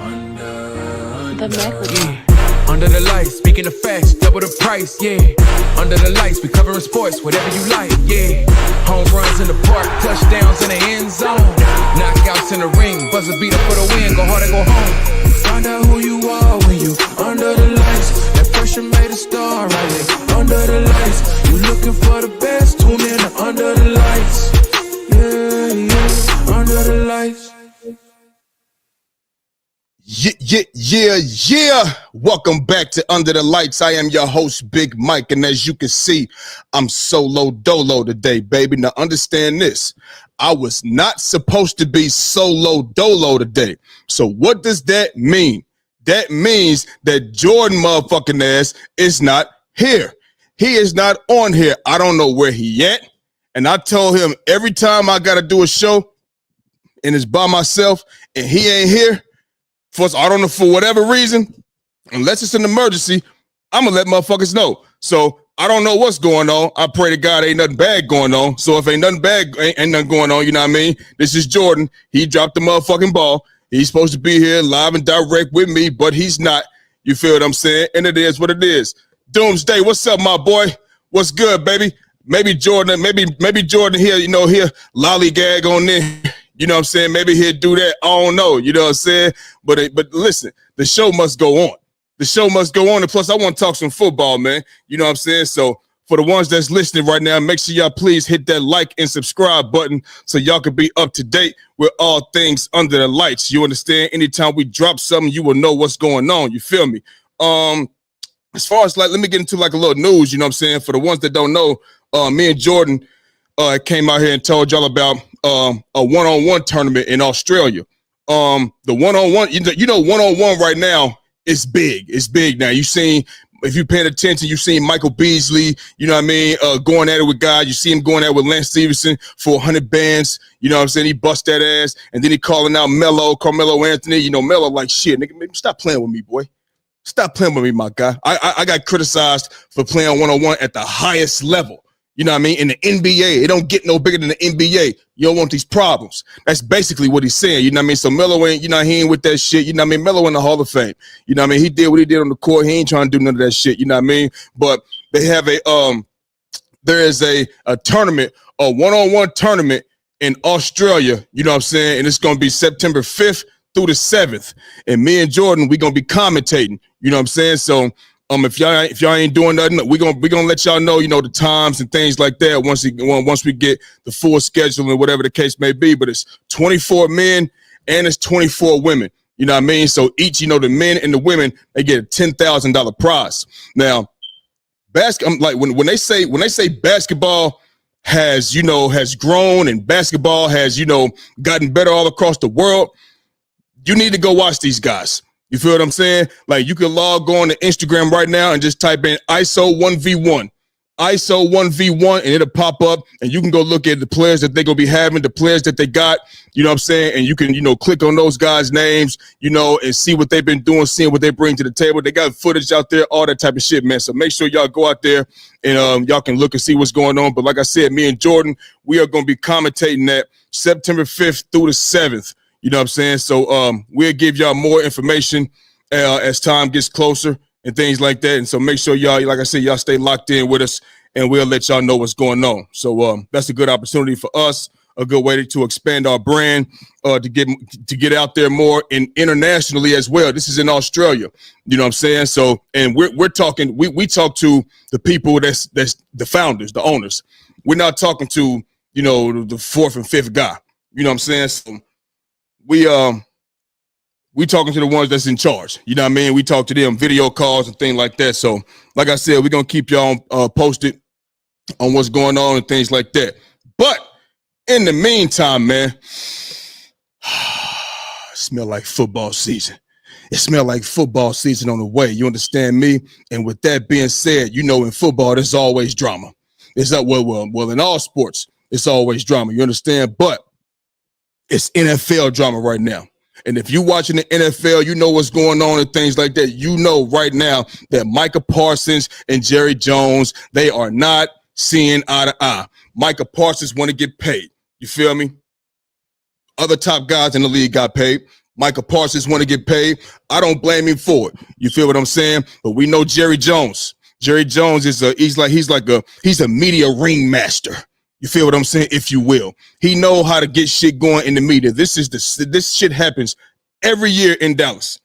The Mclaurin. Under the lights, speaking of facts, double the price, yeah. Under the lights, we covering sports, whatever you like, yeah. Home runs in the park, touchdowns in the end zone. Knockouts in the ring, buzzer beater for the win, go hard and go home. Find out who you are when you under the lights. That pressure made a star, right there. Under the lights, you looking for the best, tune in to Under the Lights. Yeah, Under the Lights. Yeah. Welcome back to Under the Lights. I am your host, Big Mike, and as you can see, I'm solo dolo today, baby. Now understand this. I was not supposed to be solo dolo today. So what does that mean? That means that Jordan motherfucking ass is not here. He is not on here. I don't know where he at. And I told him every time I got to do a show and it's by myself and he ain't here, I don't know, for whatever reason, unless it's an emergency, I'm going to let motherfuckers know. So I don't know what's going on. I pray to God ain't nothing bad going on. So if ain't nothing bad, ain't nothing going on, you know what I mean? This is Jordan. He dropped the motherfucking ball. He's supposed to be here live and direct with me, but he's not. You feel what I'm saying? And it is what it is. Doomsday, what's up, my boy? What's good, baby? Maybe Jordan here, he'll lollygag on there. You know what I'm saying? Maybe he'll do that. I don't know. You know what I'm saying? But listen, the show must go on. The show must go on. And plus, I want to talk some football, man. You know what I'm saying? So for the ones that's listening right now, make sure y'all please hit that like and subscribe button so y'all can be up to date with all things Under the Lights. You understand? Anytime we drop something, you will know what's going on. You feel me? As far as let me get into a little news, you know what I'm saying? For the ones that don't know, me and Jordan came out here and told y'all about a one-on-one tournament in Australia. The one-on-one, one-on-one right now is big. It's big now. If you're paying attention, you've seen Michael Beasley, you know what I mean, going at it with guys. You see him going at it with Lance Stevenson for 100 bands. You know what I'm saying? He bust that ass. And then he calling out Carmelo Anthony. You know, Melo like, shit, nigga, stop playing with me, boy. Stop playing with me, my guy. I got criticized for playing one-on-one at the highest level. You know what I mean? In the NBA, it don't get no bigger than the NBA. You don't want these problems. That's basically what he's saying. You know what I mean? So Melo ain't, he ain't with that shit. You know what I mean? Melo in the Hall of Fame. You know what I mean? He did what he did on the court. He ain't trying to do none of that shit. You know what I mean? But they have there is a tournament, a one-on-one tournament in Australia. You know what I'm saying? And it's going to be September 5th through the 7th. And me and Jordan, we going to be commentating. You know what I'm saying? So if y'all ain't doing nothing, we gonna let y'all know, the times and things like that once we get the full schedule and whatever the case may be. But it's 24 men and it's 24 women. You know what I mean? So each, the men and the women, they get a $10,000 prize. Now, when they say basketball has grown and basketball has gotten better all across the world, you need to go watch these guys. You feel what I'm saying? Like, you can log on to Instagram right now and just type in ISO 1v1, and it'll pop up, and you can go look at the players that they're going to be having, the players that they got, you know what I'm saying? And you can, click on those guys' names, and see what they've been doing, seeing what they bring to the table. They got footage out there, all that type of shit, man. So make sure y'all go out there and y'all can look and see what's going on. But like I said, me and Jordan, we are going to be commentating that September 5th through the 7th. You know what I'm saying? So we'll give y'all more information as time gets closer and things like that. And so make sure y'all, like I said, y'all stay locked in with us, and we'll let y'all know what's going on. So that's a good opportunity for us, a good way to expand our brand, to get out there more and internationally as well. This is in Australia. You know what I'm saying? So, and we're talking, we talk to the people that's the founders, the owners. We're not talking to, the fourth and fifth guy. You know what I'm saying? So, we talking to the ones that's in charge. You know what I mean? We talk to them, video calls and things like that. So, like I said, we're going to keep y'all posted on what's going on and things like that. But in the meantime, man, it smell like football season. It smell like football season on the way. You understand me? And with that being said, in football, there's always drama. It's not well, in all sports, it's always drama. You understand? But it's NFL drama right now. And if you're watching the NFL, you know what's going on and things like that. You know right now that Micah Parsons and Jerry Jones, they are not seeing eye to eye. Micah Parsons want to get paid. You feel me? Other top guys in the league got paid. Michael Parsons want to get paid. I don't blame him for it. You feel what I'm saying? But we know Jerry Jones. Jerry Jones is he's a media ringmaster. You feel what I'm saying? If you will, he know how to get shit going in the media. This shit happens every year in Dallas.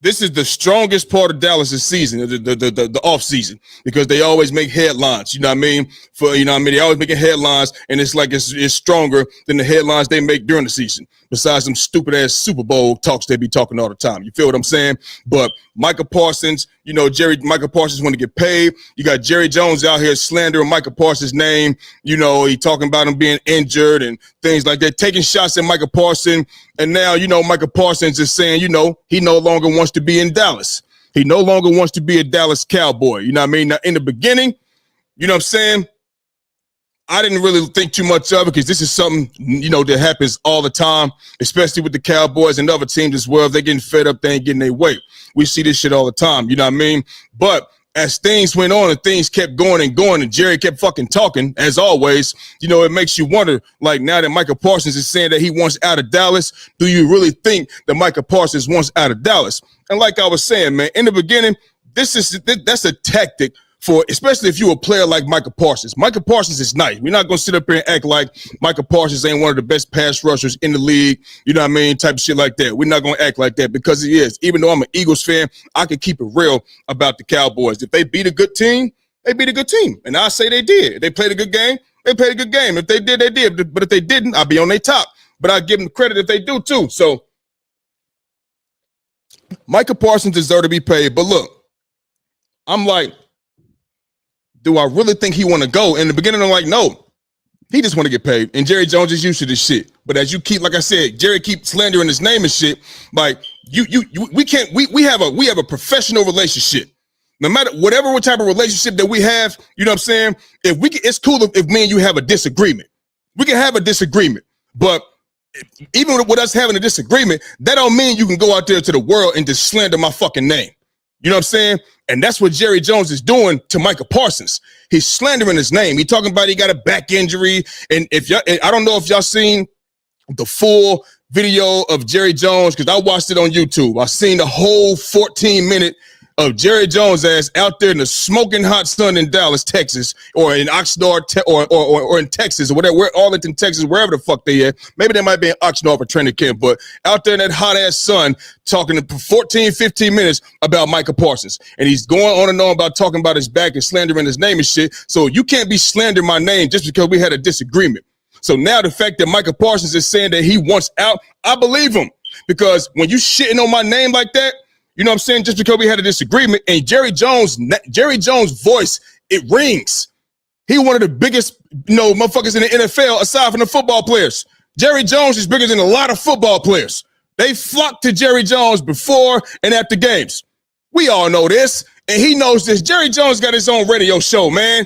This is the strongest part of Dallas' season, the off season, because they always make headlines. You know what I mean? They always making headlines, and it's like it's stronger than the headlines they make during the season. Besides them stupid ass Super Bowl talks they be talking all the time. You feel what I'm saying? But Michael Parsons, Michael Parsons want to get paid. You got Jerry Jones out here slandering Michael Parsons' name. He talking about him being injured and things like that, taking shots at Michael Parsons. And now, Michael Parsons is saying, he no longer wants to be in Dallas. He no longer wants to be a Dallas Cowboy. You know what I mean? Now, in the beginning, you know what I'm saying? I didn't really think too much of it because this is something, that happens all the time, especially with the Cowboys and other teams as well. If they're getting fed up, they ain't getting their way. We see this shit all the time, you know what I mean? But as things went on and things kept going and Jerry kept fucking talking, as always, it makes you wonder, like, now that Michael Parsons is saying that he wants out of Dallas, do you really think that Michael Parsons wants out of Dallas? And like I was saying, man, in the beginning, that's a tactic for, especially if you're a player like Michael Parsons. Michael Parsons is nice. We're not going to sit up here and act like Michael Parsons ain't one of the best pass rushers in the league, you know what I mean, type of shit like that. We're not going to act like that because he is. Even though I'm an Eagles fan, I can keep it real about the Cowboys. If they beat a good team, they beat a good team. And I say they did. If they played a good game, they played a good game. If they did, they did. But if they didn't, I'll be on their top. But I give them credit if they do too. So Michael Parsons deserves to be paid. But look, I'm like, do I really think he want to go? In the beginning, I'm like, no, he just want to get paid. And Jerry Jones is used to this shit. But as you keep, like I said, Jerry keeps slandering his name and shit. Like we have a professional relationship. No matter whatever type of relationship that we have, you know what I'm saying? It's cool if me and you have a disagreement. We can have a disagreement, but even with us having a disagreement, that don't mean you can go out there to the world and just slander my fucking name. You know what I'm saying? And that's what Jerry Jones is doing to Michael Parsons. He's slandering his name. He talking about he got a back injury. And I don't know if y'all seen the full video of Jerry Jones, because I watched it on YouTube. I seen the whole 14-minute of Jerry Jones ass out there in the smoking hot sun in Dallas, Texas, or in Oxnard, or in Texas, or whatever, Arlington, Texas, wherever the fuck they at. Maybe they might be in Oxnard for training camp, but out there in that hot ass sun, talking for 14, 15 minutes about Michael Parsons. And he's going on and on about talking about his back and slandering his name and shit. So you can't be slandering my name just because we had a disagreement. So now the fact that Michael Parsons is saying that he wants out, I believe him. Because when you shitting on my name like that, you know what I'm saying? Just because we had a disagreement, and Jerry Jones' voice, it rings. He one of the biggest, motherfuckers in the NFL aside from the football players. Jerry Jones is bigger than a lot of football players. They flock to Jerry Jones before and after games. We all know this, and he knows this. Jerry Jones got his own radio show, man.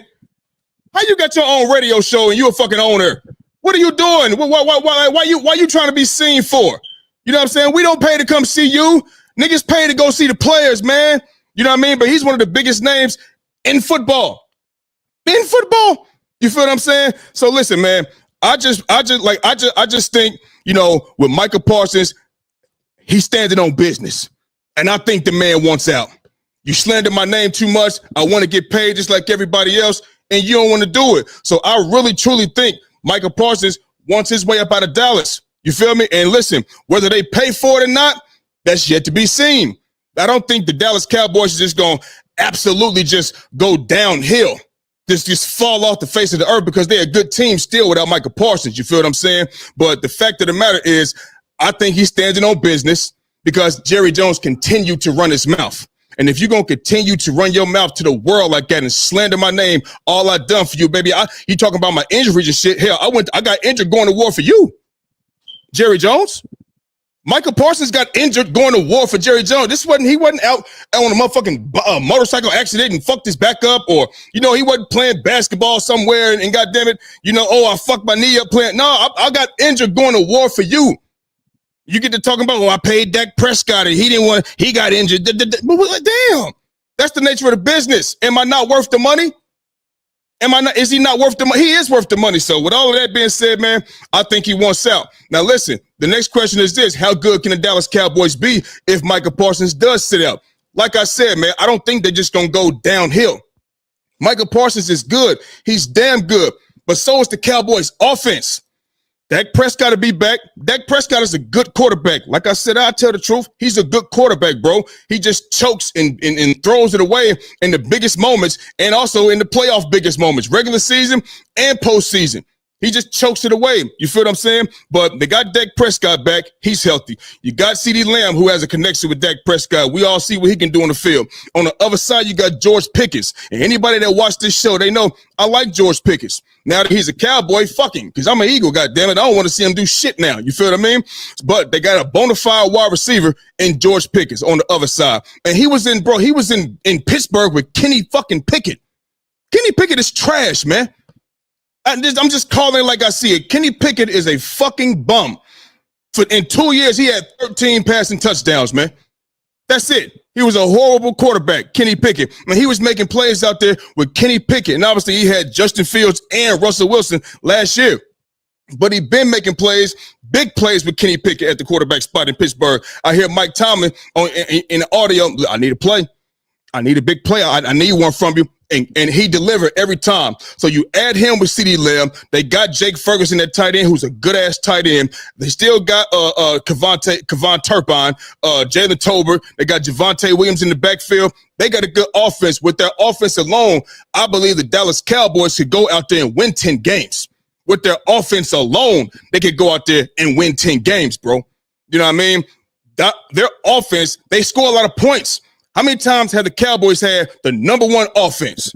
How you got your own radio show and you a fucking owner? What are you doing? Why you trying to be seen for? You know what I'm saying? We don't pay to come see you. Niggas pay to go see the players, man. You know what I mean? But he's one of the biggest names in football. In football. You feel what I'm saying? So listen, man, I just think, with Michael Parsons, he's standing on business. And I think the man wants out. You slander my name too much. I want to get paid just like everybody else, and you don't want to do it. So I really, truly think Michael Parsons wants his way up out of Dallas. You feel me? And listen, whether they pay for it or not, that's yet to be seen. I don't think the Dallas Cowboys is just going to absolutely just go downhill, just fall off the face of the earth, because they're a good team still without Michael Parsons. You feel what I'm saying? But the fact of the matter is, I think he's standing on business because Jerry Jones continued to run his mouth. And if you're going to continue to run your mouth to the world like that and slander my name, all I done for you, baby, you talking about my injuries and shit. Hell, I got injured going to war for you, Jerry Jones. Michael Parsons got injured going to war for Jerry Jones. He wasn't out on a motherfucking motorcycle accident and fucked his back up, or, he wasn't playing basketball somewhere and goddamn it, I fucked my knee up playing. No, I got injured going to war for you. You get to talking about, I paid Dak Prescott and he got injured. Damn, that's the nature of the business. Am I not worth the money? Is he not worth the money? He is worth the money. So with all of that being said, man, I think he wants out. Now listen, The next question is this: how good can the Dallas Cowboys be if Micah Parsons does sit out? Like I said, man, I don't think they're just going to go downhill. Micah Parsons is good. He's damn good. But so is the Cowboys offense. Dak Prescott to be back. Dak Prescott is a good quarterback. Like I said, I tell the truth. He's a good quarterback, bro. He just chokes and throws it away in the biggest moments and also in the playoff biggest moments, regular season and postseason. He just chokes it away. You feel what I'm saying? But they got Dak Prescott back. He's healthy. You got CeeDee Lamb, who has a connection with Dak Prescott. We all see what he can do on the field. On the other side, you got George Pickens. And anybody that watched this show, they know I like George Pickens. Now that he's a Cowboy, fuck him, because I'm an Eagle, goddammit. I don't want to see him do shit now. You feel what I mean? But they got a bona fide wide receiver in George Pickens on the other side. And he was in Pittsburgh with Kenny fucking Pickett. Kenny Pickett is trash, man. I'm just calling it like I see it. Kenny Pickett is a fucking bum. In 2 years, he had 13 passing touchdowns, man. That's it. He was a horrible quarterback, Kenny Pickett. And he was making plays out there with Kenny Pickett. And obviously, he had Justin Fields and Russell Wilson last year. But he been making plays, big plays with Kenny Pickett at the quarterback spot in Pittsburgh. I hear Mike Tomlin in the audio. I need a play. I need a big play. I need one from you. And he delivered every time. So you add him with CeeDee Lamb. They got Jake Ferguson at tight end, who's a good-ass tight end. They still got Kevon Turpine, Jalen Tolbert. They got Javonte Williams in the backfield. They got a good offense. With their offense alone, I believe the Dallas Cowboys could go out there and win 10 games. With their offense alone, they could go out there and win 10 games, bro. You know what I mean? Their offense, they score a lot of points. How many times have the Cowboys had the number one offense,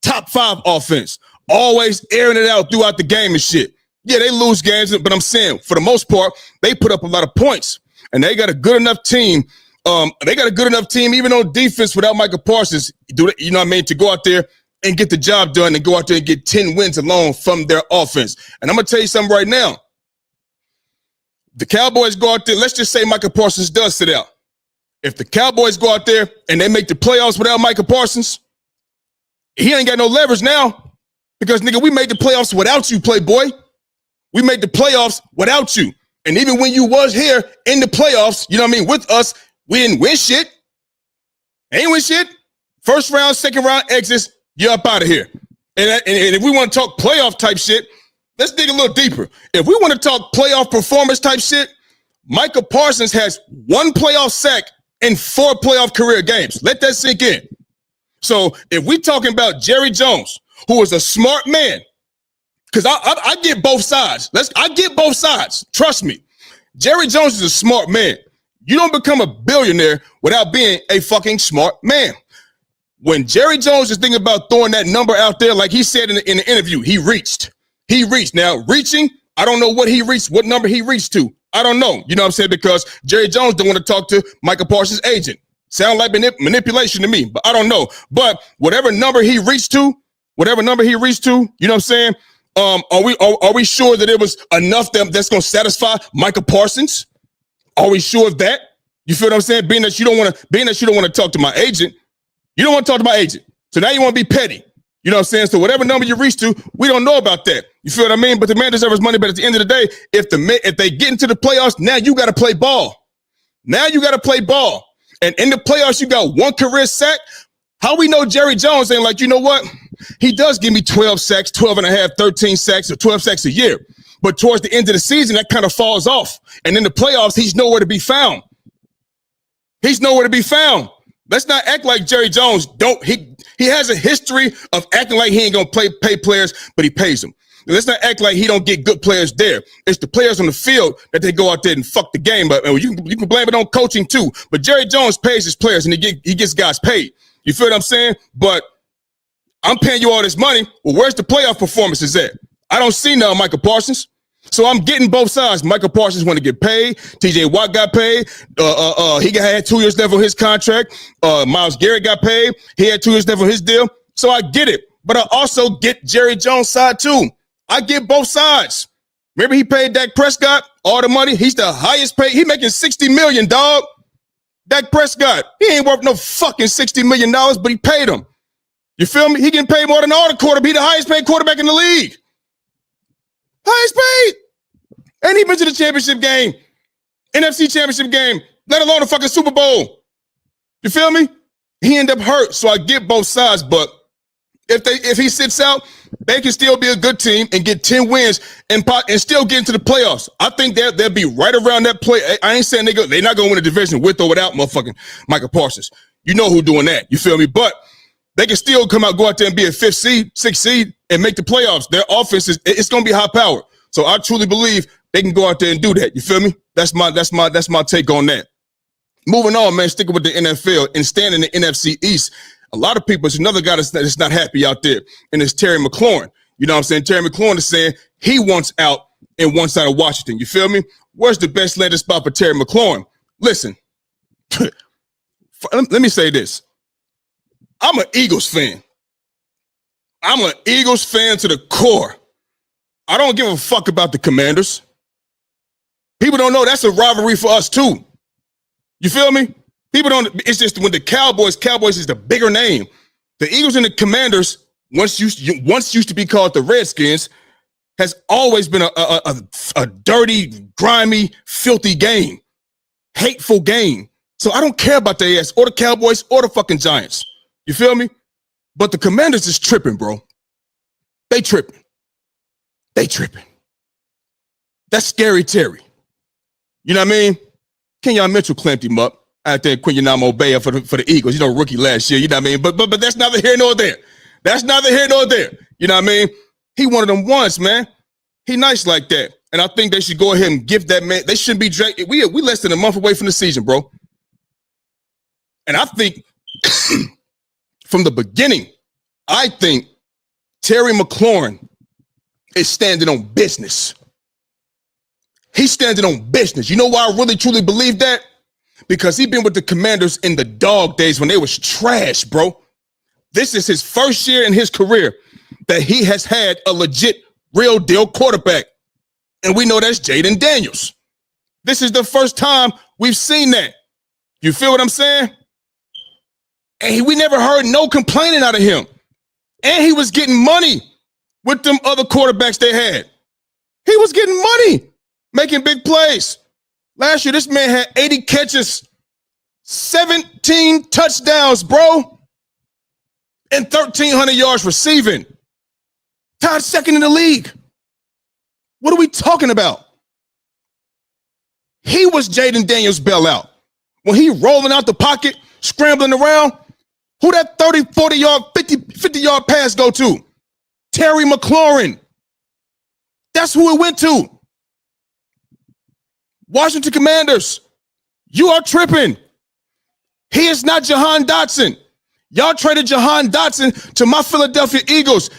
top 5 offense, always airing it out throughout the game and shit? Yeah, they lose games, but I'm saying for the most part, they put up a lot of points, and they got a good enough team. Even on defense without Micah Parsons, you know what I mean, to go out there and get the job done and go out there and get 10 wins alone from their offense. And I'm going to tell you something right now. The Cowboys go out there, let's just say Micah Parsons does sit out. If the Cowboys go out there and they make the playoffs without Micah Parsons, he ain't got no leverage now because, nigga, we made the playoffs without you, playboy. We made the playoffs without you. And even when you was here in the playoffs, you know what I mean, with us, we didn't win shit. Ain't win shit. First round, second round exits, you're up out of here. And if we want to talk playoff type shit, let's dig a little deeper. If we want to talk playoff performance type shit, Micah Parsons has 1 playoff sack in 4 playoff career games. Let that sink in. So if we talking about Jerry Jones, who is a smart man, because I get both sides. I get both sides. Trust me. Jerry Jones is a smart man. You don't become a billionaire without being a fucking smart man. When Jerry Jones is thinking about throwing that number out there, like he said in the interview, he reached. Now, reaching, I don't know what he reached, what number he reached to. I don't know. You know what I'm saying? Because Jerry Jones don't want to talk to Micah Parsons' agent. Sound like manipulation to me, but I don't know. But whatever number he reached to, you know what I'm saying? Are we sure that it was enough that's going to satisfy Micah Parsons? Are we sure of that? You feel what I'm saying? Being that you don't want to talk to my agent, you don't want to talk to my agent. So now you want to be petty. You know what I'm saying? So whatever number you reach to, we don't know about that. You feel what I mean? But the man deserves his money. But at the end of the day, if they get into the playoffs, now you got to play ball. And in the playoffs, you got 1 career sack. How we know Jerry Jones ain't like, you know what? He does give me 12 sacks, 12 and a half, 13 sacks, or 12 sacks a year. But towards the end of the season, that kind of falls off. And in the playoffs, he's nowhere to be found. Let's not act like Jerry Jones he has a history of acting like he ain't gonna pay players, but he pays them. Let's not act like he don't get good players there. It's the players on the field that they go out there and fuck the game up. And you can blame it on coaching too. But Jerry Jones pays his players and he gets guys paid. You feel what I'm saying? But I'm paying you all this money. Well, where's the playoff performances at? I don't see now Micah Parsons. So I'm getting both sides. Micah Parsons want to get paid. TJ Watt got paid. He had 2 years left on his contract. Myles Garrett got paid. He had 2 years left on his deal. So I get it. But I also get Jerry Jones' side too. I get both sides. Remember he paid Dak Prescott all the money? He's the highest paid. He making $60 million, dog. Dak Prescott. He ain't worth no fucking $60 million, but he paid him. You feel me? He getting paid more than all the quarterbacks. He the highest paid quarterback in the league. Highest paid. And he been to the championship game, NFC championship game, let alone a fucking Super Bowl. You feel me? He ended up hurt, so I get both sides. But if he sits out, they can still be a good team and get 10 wins and still get into the playoffs. I think they'll be right around that play. I ain't saying they're not going to win a division with or without motherfucking Michael Parsons. You know who doing that. You feel me? But they can still go out there and be a 5th seed, 6th seed, and make the playoffs. Their offense it's going to be high power. So I truly believe they can go out there and do that. You feel me? That's my take on that. Moving on, man, sticking with the NFL and staying in the NFC East. A lot of people, it's another guy that's not happy out there, and it's Terry McLaurin. You know what I'm saying? Terry McLaurin is saying he wants out and wants out of Washington. You feel me? Where's the best landing spot for Terry McLaurin? Listen, let me say this. I'm an Eagles fan. I'm an Eagles fan to the core. I don't give a fuck about the Commanders. People don't know that's a rivalry for us too. You feel me? People don't, it's just when the Cowboys is the bigger name. The Eagles and the Commanders, once used to be called the Redskins, has always been a dirty, grimy, filthy game. Hateful game. So I don't care about their ass or the Cowboys or the fucking Giants. You feel me? But the Commanders is tripping, bro. They tripping. That's scary Terry. You know what I mean? Kenyon Mitchell clamped him up out there, Quinyanamo Bay for the Eagles. You know, rookie last year. You know what I mean? But that's neither here nor there. That's neither here nor there. You know what I mean? He one of them ones, man. He nice like that. And I think they should go ahead and give that man. They shouldn't be dragged. We less than a month away from the season, bro. And I think from the beginning, I think Terry McLaurin is standing on business. He's standing on business. You know why I really, truly believe that? Because he's been with the Commanders in the dog days when they was trash, bro. This is his first year in his career that he has had a legit, real deal quarterback. And we know that's Jaden Daniels. This is the first time we've seen that. You feel what I'm saying? And we never heard no complaining out of him. And he was getting money with them other quarterbacks they had. He was getting money, making big plays. Last year, this man had 80 catches, 17 touchdowns, bro, and 1,300 yards receiving. Tied second in the league. What are we talking about? He was Jaden Daniels' bailout. When he rolling out the pocket, scrambling around, who that 30, 40-yard, 50-yard pass go to? Terry McLaurin. That's who it went to. Washington Commanders, you are tripping. He is not Jahan Dotson. Y'all traded Jahan Dotson to my Philadelphia Eagles.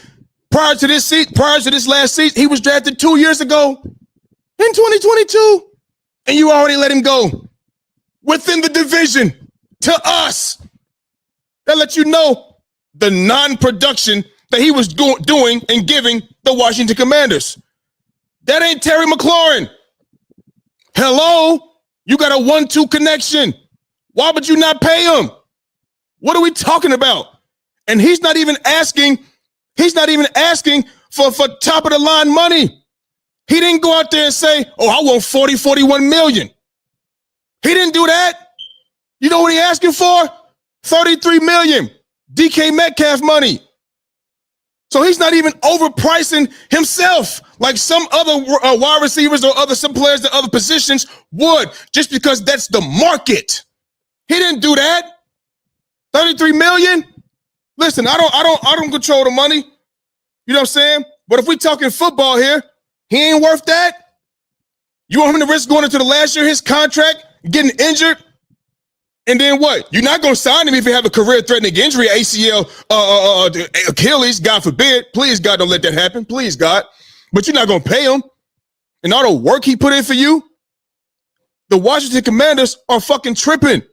Prior to this last season, he was drafted 2 years ago in 2022. And you already let him go within the division to us. That lets you know the non-production that he was doing and giving the Washington Commanders. That ain't Terry McLaurin. Hello? You got a 1-2 connection. Why would you not pay him? What are we talking about? And he's not even asking for top of the line money. He didn't go out there and say, oh, I want 40, 41 million. He didn't do that. You know what he asking for? 33 million. DK Metcalf money. So he's not even overpricing himself like some other wide receivers or some players at other positions would, just because that's the market. He didn't do that. 33 million. Listen, I don't control the money. You know what I'm saying? But if we talking football here, he ain't worth that. You want him to risk going into the last year of his contract, getting injured? And then what? You're not going to sign him if you have a career-threatening injury, ACL, Achilles, God forbid. Please, God, don't let that happen. Please, God. But you're not going to pay him. And all the work he put in for you, the Washington Commanders are fucking tripping,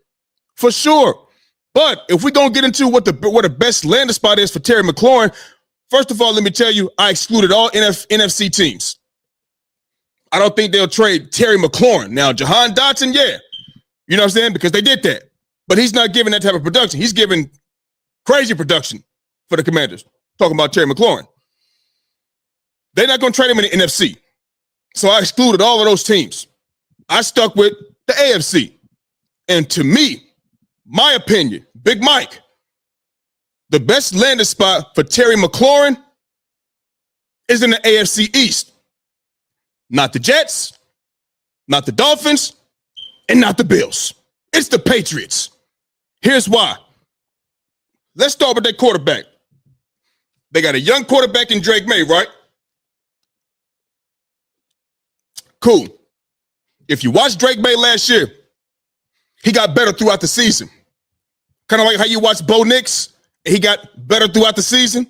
for sure. But if we're going to get into what the best landing spot is for Terry McLaurin, first of all, let me tell you, I excluded all NFC teams. I don't think they'll trade Terry McLaurin. Now, Jahan Dotson, yeah. You know what I'm saying? Because they did that. But he's not giving that type of production. He's giving crazy production for the Commanders. Talking about Terry McLaurin. They're not going to trade him in the NFC. So I excluded all of those teams. I stuck with the AFC. And to me, my opinion, Big Mike, the best landing spot for Terry McLaurin is in the AFC East. Not the Jets, not the Dolphins, and not the Bills. It's the Patriots. Here's why. Let's start with their quarterback. They got a young quarterback in Drake May, right? Cool. If you watched Drake May last year, he got better throughout the season. Kind of like how you watch Bo Nix, and he got better throughout the season.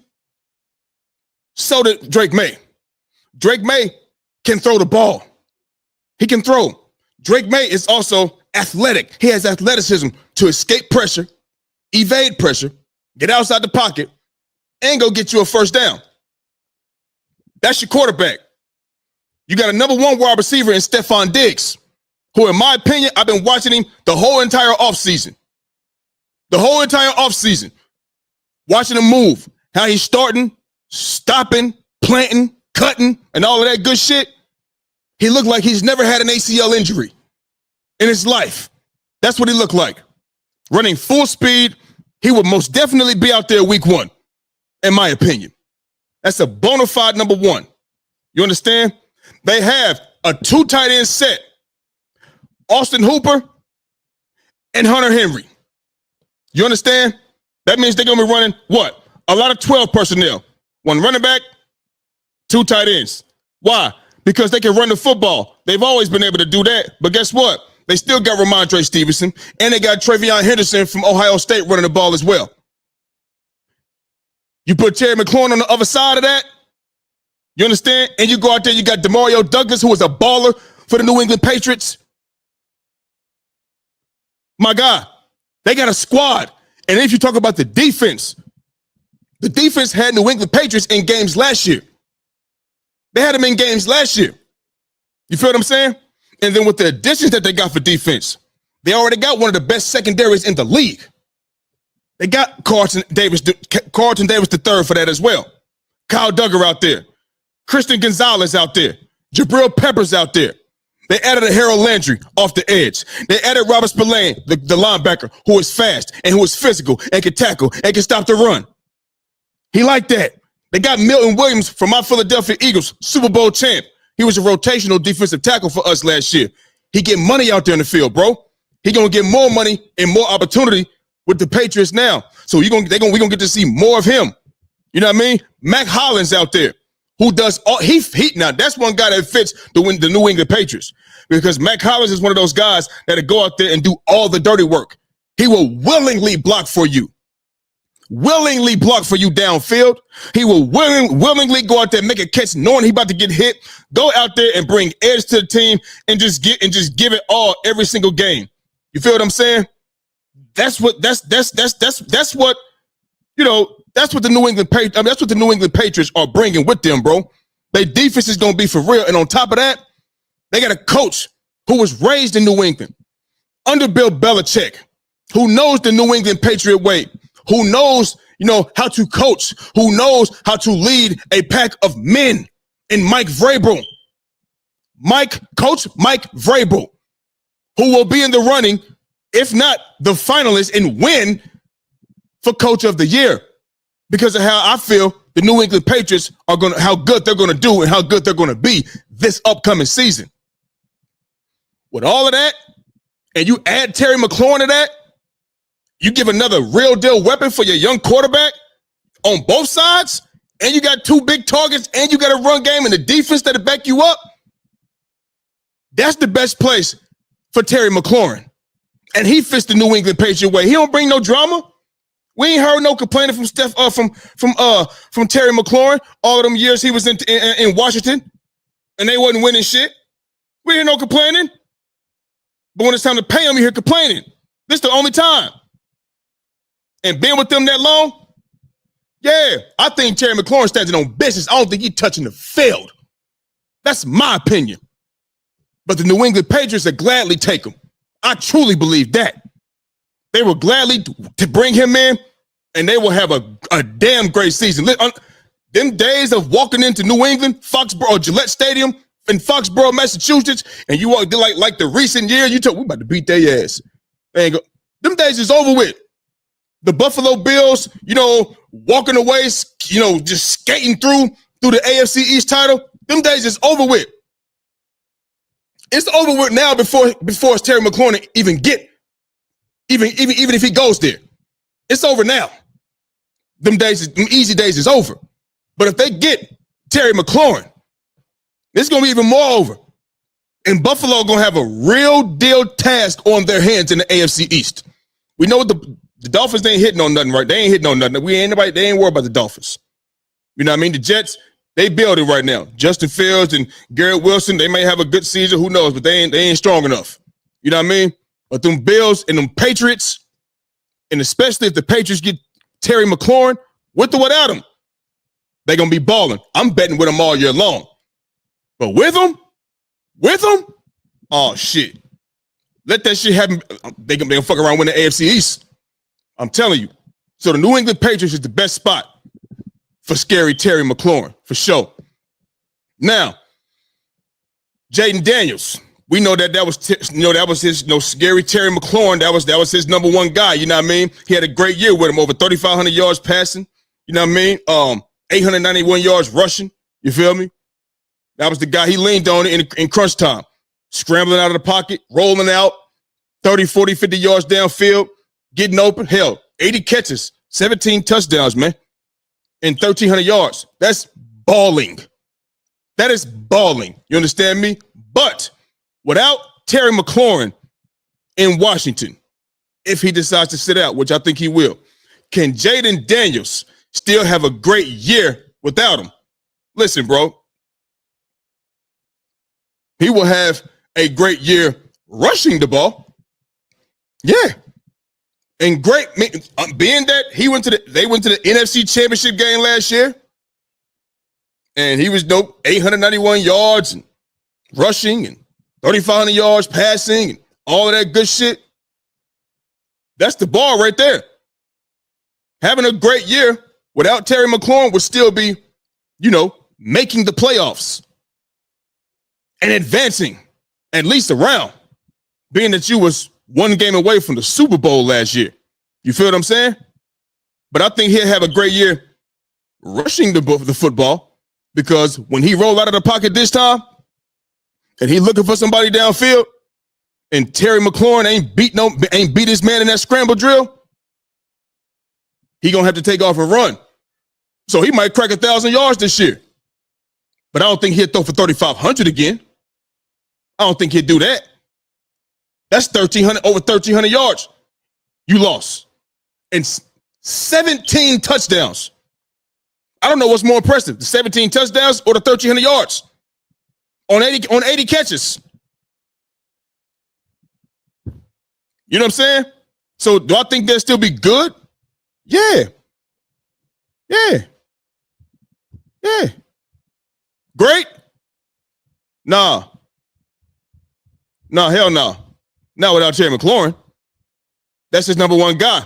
So did Drake May. Drake May can throw the ball. He can throw. Drake May is also athletic. He has athleticism to escape pressure, evade pressure, get outside the pocket, and go get you a first down. That's your quarterback. You got a number one wide receiver in Stephon Diggs, who, in my opinion, I've been watching him the whole entire offseason. The whole entire offseason. Watching him move. How he's starting, stopping, planting, cutting, and all of that good shit. He looked like he's never had an ACL injury in his life. That's what he looked like. Running full speed. He would most definitely be out there week one, in my opinion. That's a bona fide number one. You understand? They have a 2 tight end set. Austin Hooper and Hunter Henry. You understand? That means they're going to be running what? A lot of 12 personnel. 1 running back, 2 tight ends. Why? Because they can run the football. They've always been able to do that. But guess what? They still got Ramondre Stevenson, and they got Travion Henderson from Ohio State running the ball as well. You put Terry McLaurin on the other side of that, you understand? And you go out there, you got Demario Douglas, who is a baller for the New England Patriots. My God, they got a squad. And if you talk about the defense had New England Patriots in games last year. They had them in games last year. You feel what I'm saying? And then with the additions that they got for defense, they already got one of the best secondaries in the league. They got Carlton Davis III for that as well. Kyle Duggar out there. Christian Gonzalez out there. Jabril Peppers out there. They added a Harold Landry off the edge. They added Robert Spillane, the linebacker, who is fast and who is physical and can tackle and can stop the run. He liked that. They got Milton Williams from my Philadelphia Eagles, Super Bowl champ. He was a rotational defensive tackle for us last year. He get money out there in the field, bro. He gonna get more money and more opportunity with the Patriots now. So we're gonna get to see more of him. You know what I mean? Mac Hollins out there, who does all he now. That's one guy that fits the New England Patriots, because Mac Hollins is one of those guys that'll go out there and do all the dirty work. He will willingly block for you. Willingly block for you downfield. He will willingly go out there and make a catch knowing he about to get hit. Go out there and bring edge to the team and just give it all every single game. You feel what I'm saying? That's what the New England Patriots. I mean, that's what the New England Patriots are bringing with them, bro. Their defense is going to be for real. And on top of that, they got a coach who was raised in New England under Bill Belichick, who knows the New England Patriot way, who knows, how to coach, who knows how to lead a pack of men in Mike Vrabel. Coach Mike Vrabel, who will be in the running, if not the finalist, and win for Coach of the Year, because of how I feel the New England Patriots how good they're going to do and how good they're going to be this upcoming season. With all of that, and you add Terry McLaurin to that, you give another real deal weapon for your young quarterback on both sides, and you got 2 big targets, and you got a run game and a defense that'll back you up. That's the best place for Terry McLaurin. And he fits the New England Patriot way. He don't bring no drama. We ain't heard no complaining from Terry McLaurin all of them years he was in Washington, and they wasn't winning shit. We ain't no complaining. But when it's time to pay him, you hear complaining. This is the only time. And being with them that long, yeah, I think Terry McLaurin stands on business. I don't think he's touching the field. That's my opinion. But the New England Patriots will gladly take him. I truly believe that. They will gladly to bring him in, and they will have a damn great season. Them days of walking into New England, Foxborough, or Gillette Stadium, in Foxborough, Massachusetts, and you walk like the recent year, you told we about to beat their ass. They ain't go. Them days is over with. The Buffalo Bills, walking away, just skating through the AFC East title. Them days is over with. It's over with now before it's Terry McLaurin even if he goes there. It's over now. Them easy days is over. But if they get Terry McLaurin, it's going to be even more over. And Buffalo going to have a real deal task on their hands in the AFC East. We know the Dolphins, they ain't hitting on nothing, right? They ain't hitting on nothing. They ain't worried about the Dolphins. You know what I mean? The Jets, they building right now. Justin Fields and Garrett Wilson, they may have a good season. Who knows? But they ain't strong enough. You know what I mean? But them Bills and them Patriots, and especially if the Patriots get Terry McLaurin, with or without him, they're going to be balling. I'm betting with them all year long. But with them, oh, shit. Let that shit happen. They gonna fuck around win the AFC East. I'm telling you. So the New England Patriots is the best spot for scary Terry McLaurin, for sure. Now, Jaden Daniels. We know that was his scary Terry McLaurin. That was his number one guy. You know what I mean? He had a great year with him, over 3,500 yards passing. You know what I mean? 891 yards rushing. You feel me? That was the guy he leaned on in crunch time. Scrambling out of the pocket, rolling out, 30, 40, 50 yards downfield, getting open. Hell, 80 catches, 17 touchdowns, man, and 1,300 yards. That's balling. That is balling. You understand me? But without Terry McLaurin in Washington, if he decides to sit out, which I think he will, can Jaden Daniels still have a great year without him? Listen, bro. He will have a great year rushing the ball. Yeah. And great, being that they went to the NFC Championship game last year, and he was 891 yards and rushing and 3,500 yards passing and all of that good shit. That's the bar right there. Having a great year without Terry McLaurin would still be, making the playoffs and advancing at least a round, being that you was one game away from the Super Bowl last year. You feel what I'm saying? But I think he'll have a great year rushing the football, because when he rolled out of the pocket this time and he looking for somebody downfield and Terry McLaurin ain't beat his man in that scramble drill, he going to have to take off and run. So he might crack 1,000 yards this year. But I don't think he'll throw for 3,500 again. I don't think he'd do that. That's over 1,300 yards. You lost. And 17 touchdowns. I don't know what's more impressive, the 17 touchdowns or the 1,300 yards on 80 catches. You know what I'm saying? So do I think they'll still be good? Yeah. Great? Nah, hell no. Not without Terry McLaurin. That's his number one guy.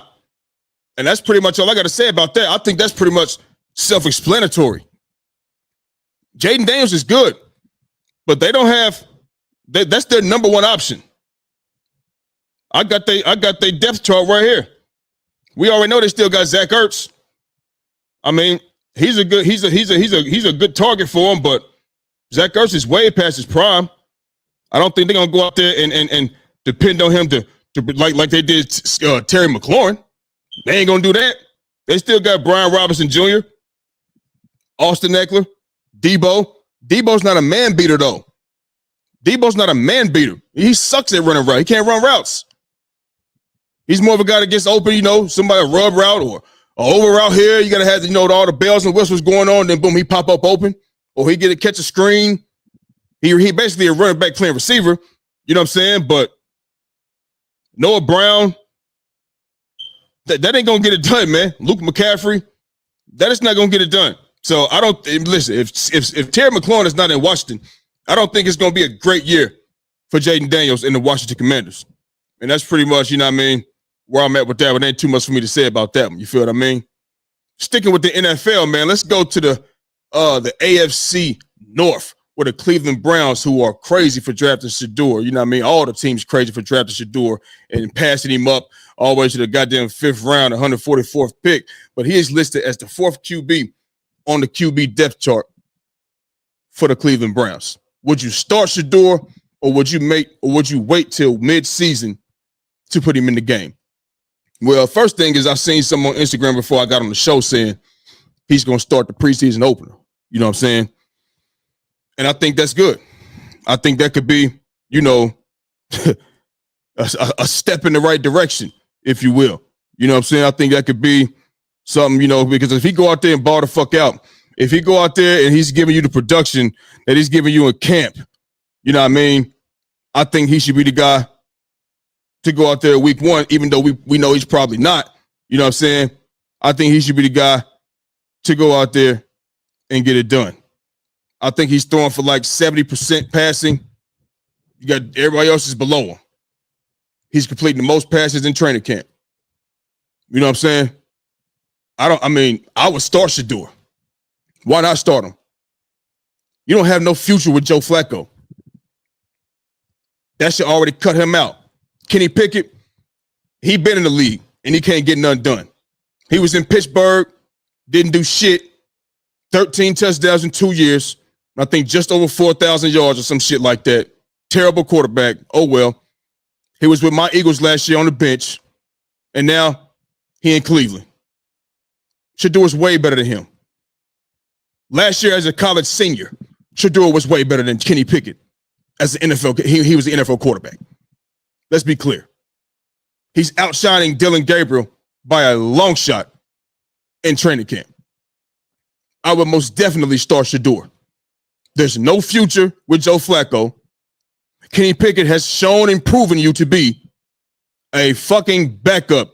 And that's pretty much all I got to say about that. I think that's pretty much self-explanatory. Jaden Daniels is good, but they don't have that's their number one option. I got their depth chart right here. We already know they still got Zach Ertz. I mean, he's a good target for him, but Zach Ertz is way past his prime. I don't think they're gonna go out there and depend on him to like they did Terry McLaurin. They ain't gonna do that. They still got Brian Robinson Jr., Austin Eckler, Debo. Debo's not a man beater though. Debo's not a man beater. He sucks at running routes. He can't run routes. He's more of a guy that gets open, somebody rub route or over route here. You gotta have all the bells and whistles going on. Then boom, he pop up open, or he catch a screen. He basically a running back playing receiver. You know what I'm saying? But Noah Brown, that ain't gonna get it done, man. Luke McCaffrey, that is not gonna get it done. So I don't listen. If Terry McLaurin is not in Washington, I don't think it's gonna be a great year for Jaden Daniels and the Washington Commanders. And that's pretty much, where I'm at with that. But ain't too much for me to say about that one. You feel what I mean? Sticking with the NFL, man. Let's go to the AFC North, with the Cleveland Browns, who are crazy for drafting Shedeur. You know what I mean? All the teams crazy for drafting Shedeur and passing him up all the way to the goddamn 5th round, 144th pick. But he is listed as the 4th QB on the QB depth chart for the Cleveland Browns. Would you start Shedeur, or would you wait till mid-season to put him in the game? Well, first thing is I seen someone on Instagram before I got on the show saying he's going to start the preseason opener. You know what I'm saying? And I think that's good. I think that could be, you know, a step in the right direction, if you will. You know what I'm saying? I think that could be something, you know, because if he go out there and ball the fuck out, if he go out there and he's giving you the production that he's giving you in camp, you know what I mean? I think he should be the guy to go out there week 1, even though we know he's probably not. You know what I'm saying? I think he should be the guy to go out there and get it done. I think he's throwing for like 70% passing. You got everybody else is below him. He's completing the most passes in training camp. You know what I'm saying? I would start Shedeur. Why not start him? You don't have no future with Joe Flacco. That should already cut him out. Kenny Pickett, he been in the league and he can't get nothing done. He was in Pittsburgh, didn't do shit. 13 touchdowns in 2 years. I think just over 4,000 yards or some shit like that. Terrible quarterback. Oh, well. He was with my Eagles last year on the bench, and now he in Cleveland. Shedeur's way better than him. Last year as a college senior, Shedeur was way better than Kenny Pickett as an NFL. He was the NFL quarterback. Let's be clear. He's outshining Dylan Gabriel by a long shot in training camp. I would most definitely start Shedeur. There's no future with Joe Flacco. Kenny Pickett has shown and proven you to be a fucking backup.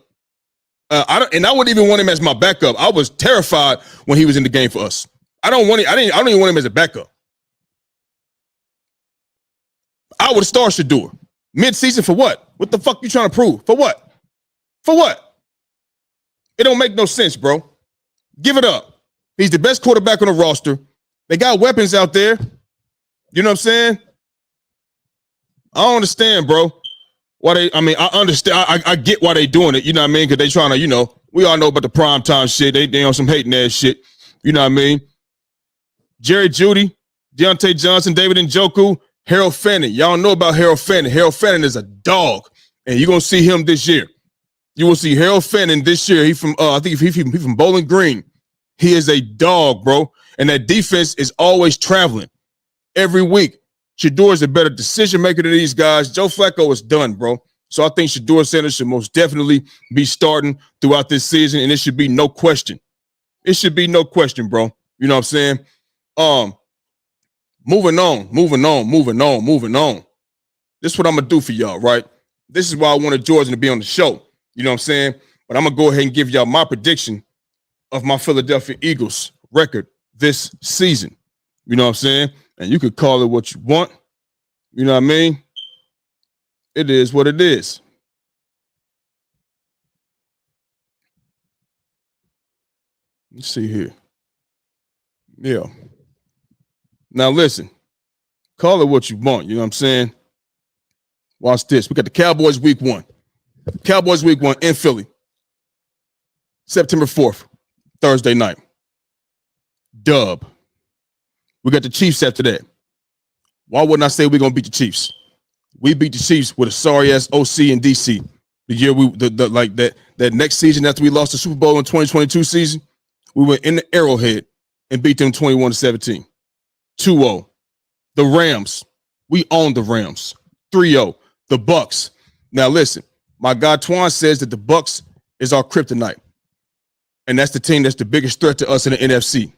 I wouldn't even want him as my backup. I was terrified when he was in the game for us. I don't even want him as a backup. I would start Shedeur. Mid-season for what? What the fuck you trying to prove? For what? For what? It don't make no sense, bro. Give it up. He's the best quarterback on the roster. They got weapons out there. You know what I'm saying? I don't understand, bro. I understand. I get why they doing it. You know what I mean? Because they trying to, you know, we all know about the primetime shit. They on some hating ass shit. You know what I mean? Jerry Jeudy, Deontay Johnson, David Njoku, Harold Fanning. Y'all know about Harold Fanning. Harold Fanning is a dog. And you're going to see him this year. You will see Harold Fanning this year. He from, I think he from Bowling Green. He is a dog, bro. And that defense is always traveling every week. Shedeur is a better decision maker than these guys. Joe Flacco is done, bro. So I think Shedeur Sanders should most definitely be starting throughout this season, and it should be no question. It should be no question, bro. You know what I'm saying? Moving on. This is what I'm going to do for y'all, right? This is why I wanted Jordan to be on the show. You know what I'm saying? But I'm going to go ahead and give y'all my prediction of my Philadelphia Eagles record this season. You know what I'm saying? And you could call it what you want. You know what I mean? It is what it is. Let's see here. Yeah. Now listen. Call it what you want. You know what I'm saying? Watch this. We got the Cowboys week 1. Cowboys week 1 in Philly. September 4th. Thursday night. Dub. We got the Chiefs after that. Why wouldn't I say we're gonna beat the Chiefs? We beat the Chiefs with a sorry ass OC in DC. The year that next season after we lost the Super Bowl in 2022 season, we went in the Arrowhead and beat them 21-17. 2-0. The Rams. We own the Rams. 3-0. The Bucks. Now listen, my guy Twan says that the Bucks is our kryptonite. And that's the team that's the biggest threat to us in the NFC.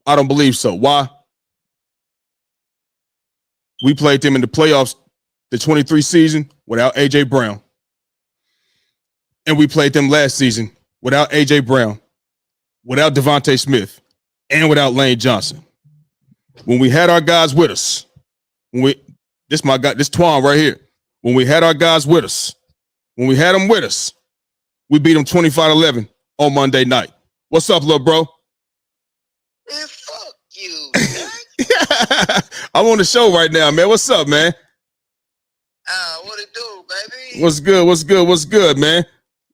I don't believe so. Why? We played them in the playoffs, the 23 season, without A.J. Brown. And we played them last season without A.J. Brown, without Devontae Smith, and without Lane Johnson. When we had our guys with us, this Twan right here. When we had our guys with us, when we had them with us, we beat them 25-11 on Monday night. What's up, little bro? Man, fuck you, man. I'm on the show right now, man. What's up, man? What it do, baby? What's good? What's good? What's good, man?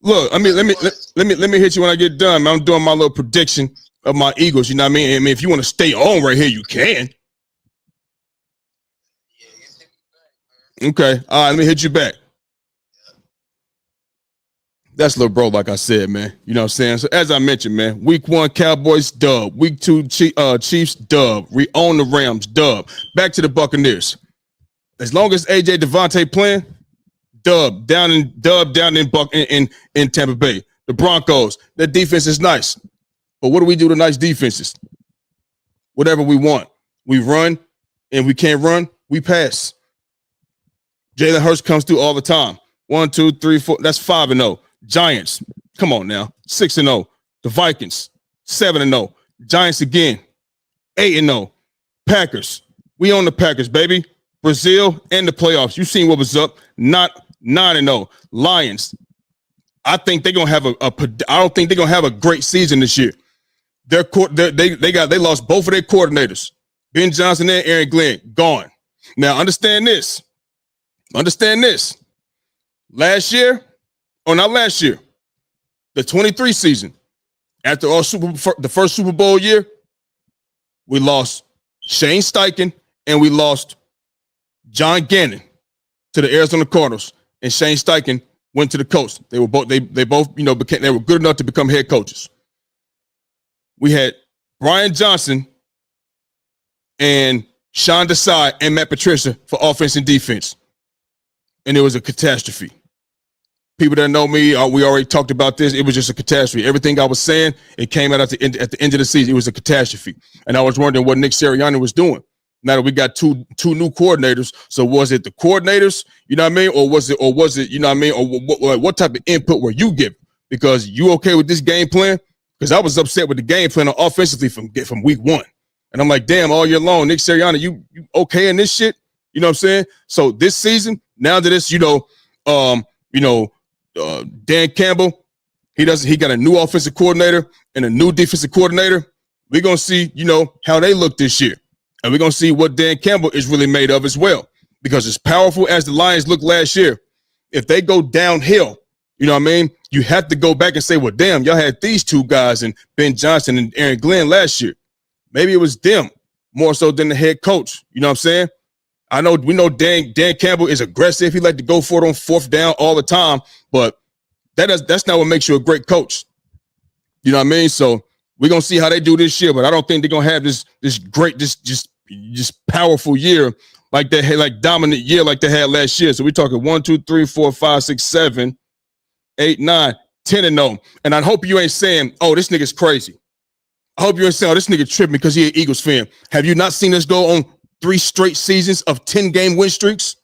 Look, let me hit you when I get done, man. I'm doing my little prediction of my Eagles. You know what I mean? I mean, if you want to stay on right here, you can. Okay. All right, let me hit you back. That's little bro, like I said, man. You know what I'm saying? So as I mentioned, man, week 1, Cowboys, dub. Week 2, Chiefs, dub. We own the Rams, dub. Back to the Buccaneers. As long as AJ Devontae playing, dub down in Tampa Bay. The Broncos, their defense is nice. But what do we do to nice defenses? Whatever we want. We run, and we can't run, we pass. Jalen Hurts comes through all the time. 1, 2, 3, 4. That's 5-0. Giants, come on now. 6-0. The Vikings, 7-0. Giants again, 8-0. Packers, we own the Packers, baby. Brazil and the playoffs. You seen what was up? Not 9-0. Lions, I think they're gonna have I don't think they're gonna have a great season this year. They lost both of their coordinators, Ben Johnson and Aaron Glenn, gone. Now understand this. Last year, or not last year, the 23 season, after the first Super Bowl year, we lost Shane Steichen and we lost John Gannon to the Arizona Cardinals, and Shane Steichen went to the coast. They were both they both they were good enough to become head coaches. We had Brian Johnson and Sean Desai and Matt Patricia for offense and defense, and it was a catastrophe. People that know me, we already talked about this. It was just a catastrophe. Everything I was saying, it came out at the end of the season. It was a catastrophe, and I was wondering what Nick Sirianni was doing. Now that we got two new coordinators, so was it the coordinators, you know what I mean, or was it, you know what I mean, or what type of input were you giving? Because you okay with this game plan? Because I was upset with the game plan offensively from week 1, and I'm like, damn, all year long, Nick Sirianni, you okay in this shit? You know what I'm saying? So this season, now that it's Dan Campbell, he got a new offensive coordinator and a new defensive coordinator. We're gonna see, how they look this year. And we're going to see what Dan Campbell is really made of as well. Because as powerful as the Lions looked last year, if they go downhill, you know what I mean? You have to go back and say, well, damn, y'all had these two guys and Ben Johnson and Aaron Glenn last year. Maybe it was them more so than the head coach. You know what I'm saying? We know Dan Campbell is aggressive. He like to go for it on 4th down all the time. But that's not what makes you a great coach. You know what I mean? So we're going to see how they do this year, but I don't think they're going to have this great, just powerful year like they had, like dominant year like they had last year. So we're talking 1, 2, 3, 4, 5, 6, 7, 8, 9, 10-0. And I hope you ain't saying, oh, this nigga's crazy. I hope you ain't saying, oh, this nigga tripping because he an Eagles fan. Have you not seen us go on 3 straight seasons of 10-game win streaks?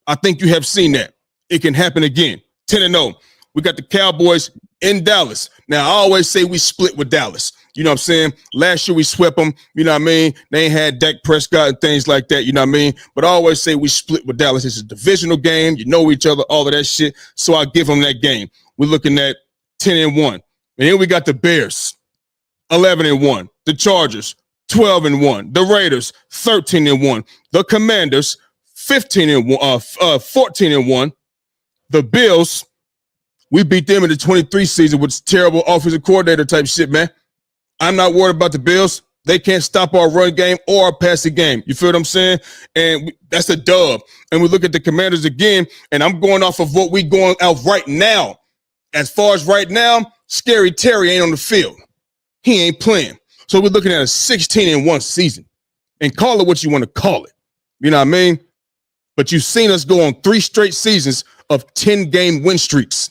I think you have seen that. It can happen again. 10-0. We got the Cowboys in Dallas. Now, I always say we split with Dallas. You know what I'm saying? Last year we swept them. You know what I mean? They ain't had Dak Prescott and things like that. You know what I mean? But I always say we split with Dallas. It's a divisional game. You know each other, all of that shit. So I give them that game. We're looking at 10-1. And then we got the Bears, 11-1. The Chargers, 12-1. The Raiders, 13-1. The Commanders, 14-1. The Bills, we beat them in the 23 season with terrible offensive coordinator type shit, man. I'm not worried about the Bills. They can't stop our run game or our passing game. You feel what I'm saying? And that's a dub. And we look at the Commanders again, and I'm going off of what we going out right now. As far as right now, Scary Terry ain't on the field. He ain't playing. So we're looking at a 16-1 season. And call it what you want to call it. You know what I mean? But you've seen us go on 3 straight seasons of 10-game win streaks.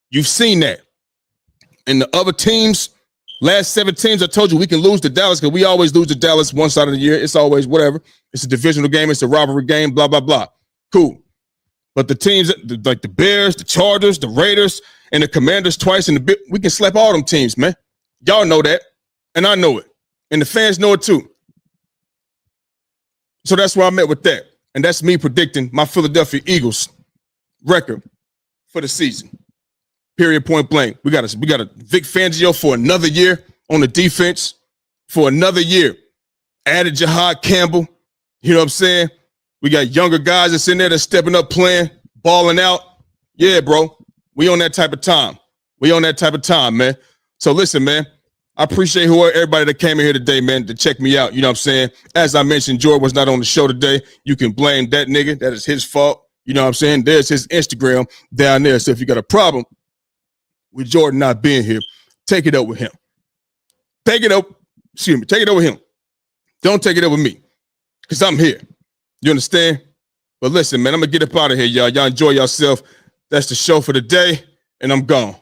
You've seen that. And the other teams, last 7 teams, I told you we can lose to Dallas because we always lose to Dallas one side of the year. It's always whatever. It's a divisional game. It's a rivalry game, blah, blah, blah. Cool. But the teams like the Bears, the Chargers, the Raiders, and the Commanders twice, and we can slap all them teams, man. Y'all know that. And I know it. And the fans know it too. So that's where I'm at with that. And that's me predicting my Philadelphia Eagles record for the season. Period, point blank. We got a Vic Fangio for another year on the defense, for another year. Added Jahad Campbell. You know what I'm saying? We got younger guys that's in there that's stepping up, playing, balling out. Yeah, bro. We on that type of time. We on that type of time, man. So listen, man. I appreciate everybody that came in here today, man, to check me out. You know what I'm saying? As I mentioned, Jordan was not on the show today. You can blame that nigga. That is his fault. You know what I'm saying? There's his Instagram down there. So if you got a problem with Jordan not being here, take it up with him. Take it up with him. Don't take it up with me, because I'm here. You understand? But listen, man, I'm going to get up out of here, y'all. Y'all enjoy yourself. That's the show for the day, and I'm gone.